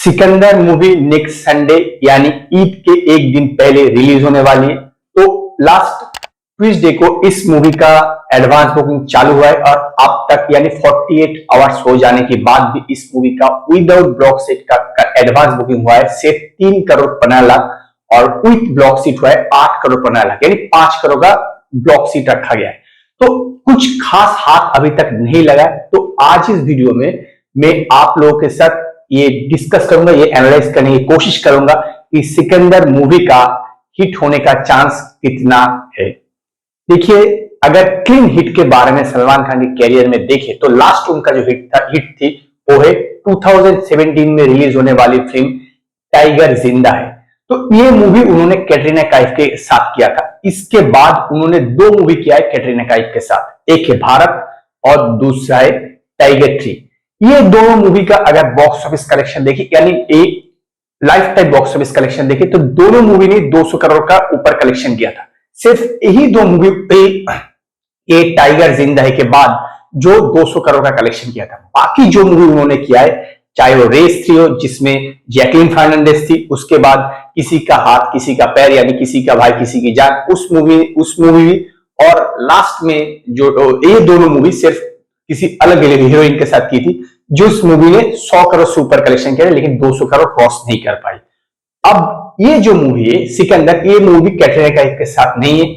Sikandar movie next Sunday यानी ईद के एक दिन पहले रिलीज होने वाली है। तो लास्ट ट्यूसडे को इस मूवी का एडवांस बुकिंग चालू हुआ है और अब तक यानी 48 आवर्स हो जाने के बाद भी इस मूवी का विदाउट ब्लॉक सीट का एडवांस बुकिंग हुआ है सिर्फ 3 करोड़ 15 लाख और विथ ब्लॉक सीट हुआ है 8 करोड़ 15 लाख यानी 5 करोड़ का ब्लॉक सीट रखा गया है। तो कुछ खास हाथ अभी तक नहीं लगा। तो आज इस वीडियो में मैं आप लोगों के साथ ये डिस्कस करूंगा, ये एनालाइज करने की कोशिश करूंगा कि सिकंदर मूवी का हिट होने का चांस कितना है। देखिए, अगर क्लीन हिट के बारे में सलमान खान के कैरियर में देखें तो लास्ट उनका जो हिट थी वो है 2017 में रिलीज होने वाली फिल्म टाइगर जिंदा है। तो ये मूवी उन्होंने कैटरीना कैफ के साथ किया था। इसके बाद उन्होंने 2 मूवी किया है कैटरीना कैफ के साथ, एक है भारत और दूसरा है टाइगर 3। ये दोनों मूवी का अगर बॉक्स ऑफिस कलेक्शन देखिए यानी एक life time box office collection देखिए तो दोनों मूवी ने 200 करोड़ का ऊपर कलेक्शन किया था। सिर्फ यही 2 मूवी पे टाइगर जिंदा है के बाद जो 200 करोड़ का कलेक्शन किया था। बाकी जो मूवी उन्होंने किया है, चाहे वो रेस 3 हो जिसमें जैकलिन फर्नांडिस थी, उसके बाद किसी का हाथ किसी का पैर यानी किसी का भाई किसी की जान, उस मूवी और लास्ट में जो ये दोनों मूवी सिर्फ किसी अलग हीरोइन के साथ की थी जो इस मूवी ने 100 करोड़ से ऊपर कलेक्शन किया लेकिन 200 करोड़ क्रॉस नहीं कर पाई। अब ये जो मूवी है सिकंदर, ये मूवी कैटरीना कैफ के साथ नहीं है,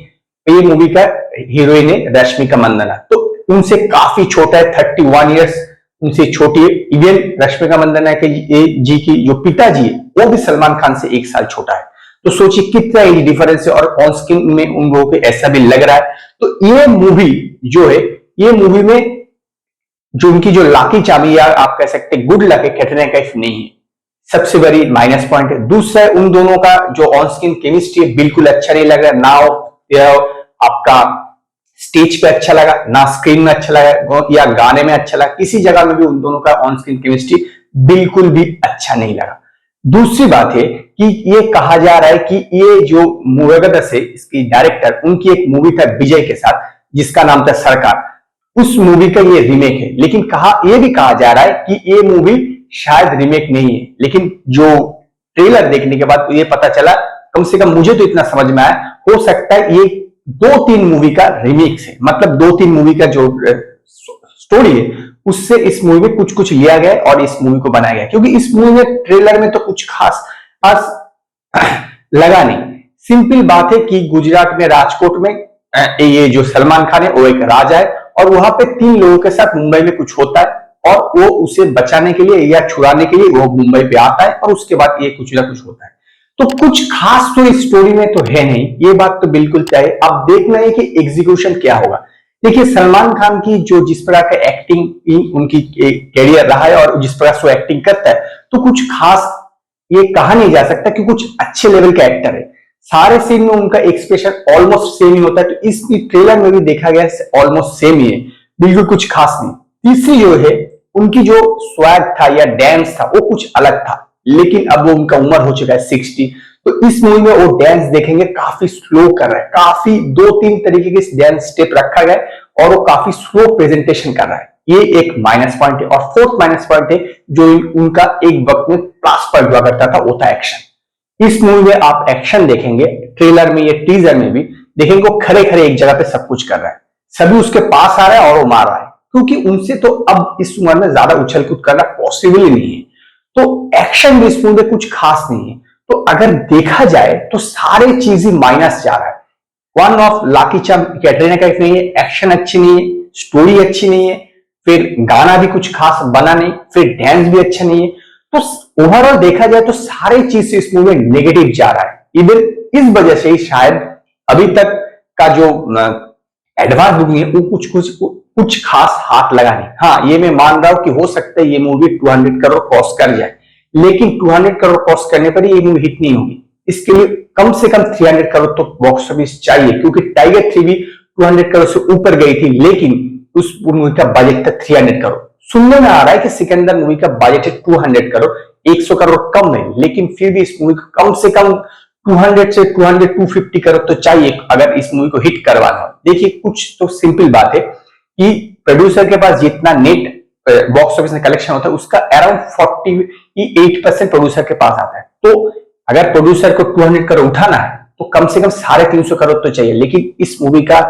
ये मूवी का हीरोइन है रश्मिका मंदाना। तो उनसे काफी छोटा है, 31 इयर्स उनसे छोटी है। इवन रश्मिका मंदाना के जी की जो पिताजी है वो भी सलमान खान से 1 साल छोटा है। तो सोचिए कितना एज डिफरेंस है और ऑन स्क्रीन में उन लोगों को ऐसा भी लग रहा है। तो ये मूवी जो है, ये मूवी में जो उनकी जो लाकी चाबी या आप कह सकते गुड लक है, कैटरीना कैफ नहीं है, सबसे बड़ी माइनस पॉइंट है। दूसरा है उन दोनों का जो ऑन स्क्रीन केमिस्ट्री है बिल्कुल अच्छा नहीं लग रहा, ना आपका स्टेज पे अच्छा लगा, ना स्क्रीन में अच्छा लगा या गाने में अच्छा लगा, किसी जगह में भी उन दोनों का ऑन स्क्रीन केमिस्ट्री बिल्कुल भी अच्छा नहीं लगा। दूसरी बात है कि ये कहा जा रहा है कि ये जो मूवी है इसकी डायरेक्टर, उनकी एक मूवी था विजय के साथ जिसका नाम था सरकार, उस मूवी का ये रीमेक है। लेकिन ये भी कहा जा रहा है कि ये मूवी शायद रीमेक नहीं है, लेकिन जो ट्रेलर देखने के बाद ये पता चला, कम से कम मुझे तो इतना समझ में आया, हो सकता है ये 2-3 मूवी का रीमेक है। मतलब 2-3 मूवी का जो स्टोरी है उससे इस मूवी में कुछ लिया गया और इस मूवी को बनाया गया। क्योंकि इस मूवी में ट्रेलर में तो कुछ खास लगा नहीं। सिंपल बात है कि गुजरात में राजकोट में ये जो सलमान खान है वो एक राजा है और वहां पे 3 लोगों के साथ मुंबई में कुछ होता है और वो उसे बचाने के लिए या छुड़ाने के लिए वो मुंबई पे आता है और उसके बाद ये कुछ ना कुछ होता है। तो कुछ खास तो इस स्टोरी में तो है नहीं, ये बात तो बिल्कुल तय है। अब देखना है कि एग्जीक्यूशन क्या होगा। देखिए, सलमान खान की जो जिस प्रकार का एक्टिंग उनकी कैरियर रहा है और जिस प्रकार से एक्टिंग करता है तो कुछ खास ये कहा नहीं जा सकता कि कुछ अच्छे लेवल का एक्टर है। सारे सीन में उनका एक्सप्रेशन ऑलमोस्ट सेम ही होता है। तो इस ट्रेलर में भी देखा गया ऑलमोस्ट सेम ही है, बिल्कुल कुछ खास नहीं। तीसरी जो है उनकी जो स्वैग था या डांस था वो कुछ अलग था, लेकिन अब वो उनका उम्र हो चुका है 60। तो इस मूवी में वो डांस देखेंगे काफी स्लो कर रहा है, काफी 2-3 तरीके के डांस स्टेप रखा गया और वो काफी स्लो प्रेजेंटेशन कर रहा है। ये एक माइनस पॉइंट है। और 4th माइनस पॉइंट है जो उनका एक वक्त में प्लस पॉइंट हुआ करता था, वो था एक्शन। इस मूवी में आप एक्शन देखेंगे, ट्रेलर में या टीजर में भी देखेंगे, वो खड़े खड़े एक जगह पे सब कुछ कर रहा है, सभी उसके पास आ रहा है और वो मार रहा है, क्योंकि उनसे तो अब इस उम्र में ज्यादा उछल कूद करना पॉसिबल ही नहीं है। तो एक्शन भी इस मूवी में कुछ खास नहीं है। तो अगर देखा जाए तो सारे चीजें माइनस जा रहा है। One of lucky charm Katrina Kaif नहीं है, एक्शन अच्छी नहीं है, स्टोरी अच्छी नहीं है, फिर गाना भी कुछ खास बना नहीं, फिर डांस भी अच्छा नहीं है। तो ओवरऑल देखा जाए तो सारे चीज से इस मूवी में नेगेटिव जा रहा है। इवन इस वजह से ही शायद अभी तक का जो एडवांस बुकिंग है वो कुछ खास हाथ लगा नहीं। हाँ, ये मैं मान रहा हूं कि हो सकता है ये मूवी 200 करोड़ क्रॉस कर जाए, लेकिन 200 करोड़ क्रॉस करने पर ये मूवी हिट नहीं होगी। इसके लिए कम से कम 300 करोड़ तो बॉक्स ऑफिस चाहिए, क्योंकि टाइगर 3 भी 200 करोड़ से ऊपर गई थी, लेकिन उस मूवी का बजट था 300 करोड़। सुनने में आ रहा है कि सिकंदर मूवी का बजट है 200 करोड़, 100 करोड़ कम है, लेकिन फिर भी इस मूवी को कम से कम 200 से 250 करोड़ तो चाहिए अगर इस मूवी को हिट करवाना हो। देखिए, कुछ तो सिंपल बात है कि प्रोड्यूसर के पास जितना नेट बॉक्स ऑफिस में कलेक्शन होता है उसका अराउंड 48% प्रोड्यूसर के पास आता है। तो अगर प्रोड्यूसर को 200 करोड़ उठाना है तो कम से कम 350 करोड़ तो चाहिए, लेकिन इस मूवी का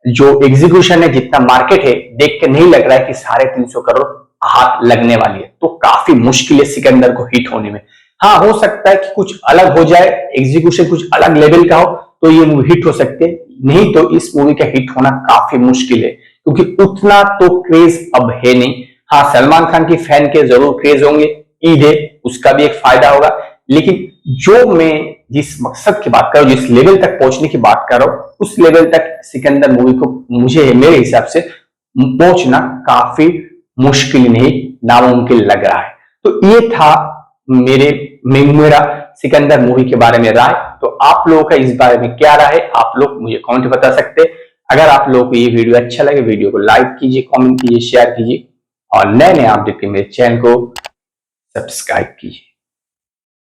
जो एग्जीक्यूशन है, जितना मार्केट है, देख के नहीं लग रहा है कि 350 करोड़ हाथ लगने वाली है। तो काफी मुश्किल है सिकंदर को हिट होने में। हाँ, हो सकता है कि कुछ अलग हो जाए, एग्जीक्यूशन कुछ अलग लेवल का हो तो ये मूवी हिट हो सकती है, नहीं तो इस मूवी का हिट होना काफी मुश्किल है, क्योंकि उतना तो क्रेज अब है नहीं। हाँ, सलमान खान की फैन के जरूर क्रेज होंगे, ईद है उसका भी एक फायदा होगा, लेकिन जो मैं जिस मकसद की बात कर रहा हूं, जिस लेवल तक पहुंचने की बात कर रहा हूं, उस लेवल तक सिकंदर मूवी को मुझे मेरे हिसाब से पहुंचना काफी मुश्किल नहीं, नामुमकिन लग रहा है। तो ये था मेरा सिकंदर मूवी के बारे में राय। तो आप लोगों का इस बारे में क्या राय है, आप लोग मुझे कमेंट बता सकते हैं। अगर आप लोगों को ये वीडियो अच्छा लगे, वीडियो को लाइक कीजिए, कमेंट कीजिए, शेयर कीजिए और नए नए अपडेट के मेरे चैनल को सब्सक्राइब कीजिए।